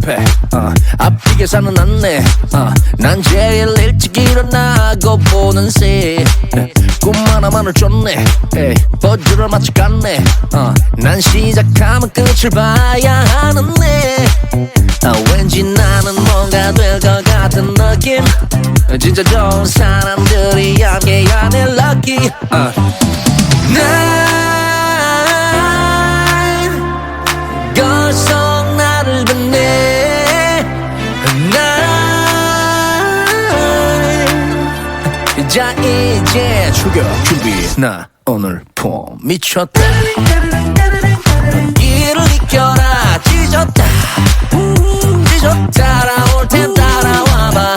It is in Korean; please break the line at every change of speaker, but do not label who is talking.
앞에 앞이게 사는 안내 난 제일 일찍 일어나고 보는 새 꿈 하나만을 쫓네 버즈를 마치 갔네 난 시작하면 끝을 봐야 하는데 왠지 나는 뭔가 될 것 같은 느낌 진짜 좋은 사람들이 함께하네 lucky 난 걸속 나를 빛내 난 자 이제 출격 준비 나 오늘 폼 미쳤다 길을 이겨라 찢었다 찢었다 따라올 땐 따라와봐